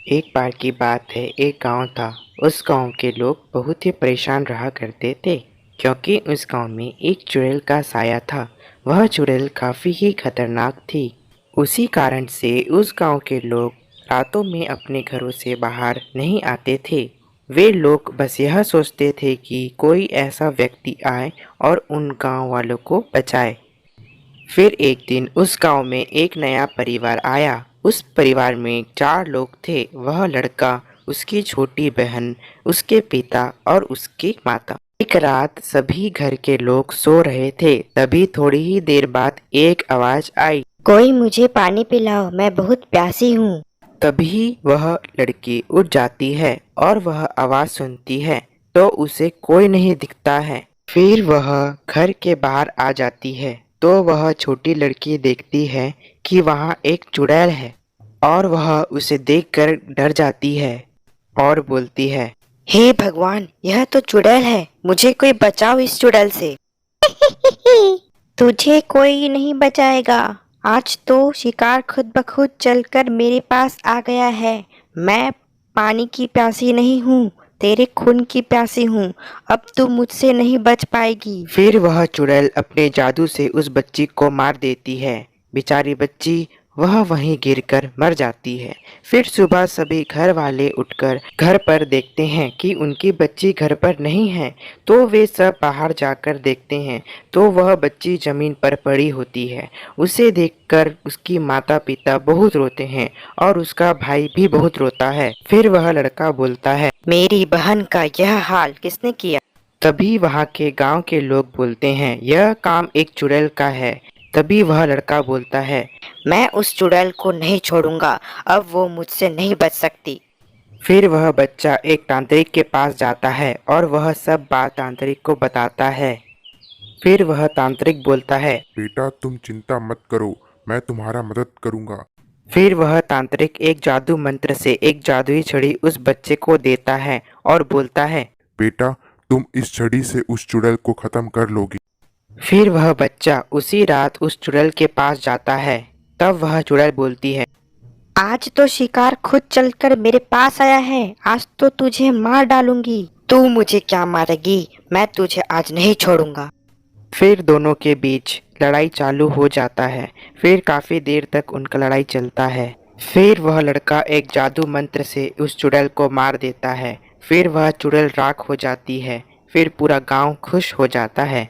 एक बार की बात है, एक गांव था। उस गांव के लोग बहुत ही परेशान रहा करते थे, क्योंकि उस गांव में एक चुड़ैल का साया था। वह चुड़ैल काफ़ी ही खतरनाक थी। उसी कारण से उस गांव के लोग रातों में अपने घरों से बाहर नहीं आते थे। वे लोग बस यह सोचते थे कि कोई ऐसा व्यक्ति आए और उन गांव वालों को बचाए। फिर एक दिन उस गांव में एक नया परिवार आया। उस परिवार में 4 लोग थे। वह लड़का, उसकी छोटी बहन, उसके पिता और उसकी माता। एक रात सभी घर के लोग सो रहे थे, तभी थोड़ी ही देर बाद एक आवाज आई। कोई मुझे पानी पिलाओ, मैं बहुत प्यासी हूँ। तभी वह लड़की उठ जाती है और वह आवाज सुनती है तो उसे कोई नहीं दिखता है। फिर वह घर के बाहर आ जाती है तो वह छोटी लड़की देखती है कि वहाँ एक चुड़ैल है और वह उसे देखकर डर जाती है और बोलती है, हे भगवान, यह तो चुड़ैल है, मुझे कोई बचाओ इस चुड़ैल से। तुझे कोई नहीं बचाएगा। आज तो शिकार खुद ब खुद चलकर मेरे पास आ गया है। मैं पानी की प्यासी नहीं हूँ, तेरे खून की प्यासी हूँ। अब तू मुझसे नहीं बच पाएगी। फिर वह चुड़ैल अपने जादू से उस बच्ची को मार देती है। बेचारी बच्ची वह वहीं गिरकर मर जाती है। फिर सुबह सभी घर वाले उठकर घर पर देखते हैं कि उनकी बच्ची घर पर नहीं है। तो वे सब बाहर जाकर देखते हैं तो वह बच्ची जमीन पर पड़ी होती है। उसे देखकर उसकी माता पिता बहुत रोते हैं और उसका भाई भी बहुत रोता है। फिर वह लड़का बोलता है, मेरी बहन का यह हाल किसने किया? तभी वहाँ के गांव के लोग बोलते हैं, यह काम एक चुड़ैल का है। तभी वह लड़का बोलता है, मैं उस चुड़ैल को नहीं छोड़ूंगा। अब वो मुझसे नहीं बच सकती। फिर वह बच्चा एक तांत्रिक के पास जाता है और वह सब बात तांत्रिक को बताता है। फिर वह तांत्रिक बोलता है, बेटा तुम चिंता मत करो, मैं तुम्हारा मदद करूंगा। फिर वह तांत्रिक एक जादू मंत्र से एक जादुई छड़ी उस बच्चे को देता है और बोलता है, बेटा तुम इस छड़ी से उस चुड़ैल को खत्म कर लोगी। फिर वह बच्चा उसी रात उस चुड़ैल के पास जाता है। तब वह चुड़ैल बोलती है, आज तो शिकार खुद चलकर मेरे पास आया है। आज तो तुझे मार डालूंगी। तू मुझे क्या मारेगी? मैं तुझे आज नहीं छोड़ूंगा। फिर दोनों के बीच लड़ाई चालू हो जाता है। फिर काफी देर तक उनका लड़ाई चलता है। फिर वह लड़का एक जादू मंत्र से उस चुड़ैल को मार देता है। फिर वह चुड़ैल राख हो जाती है। फिर पूरा गांव खुश हो जाता है।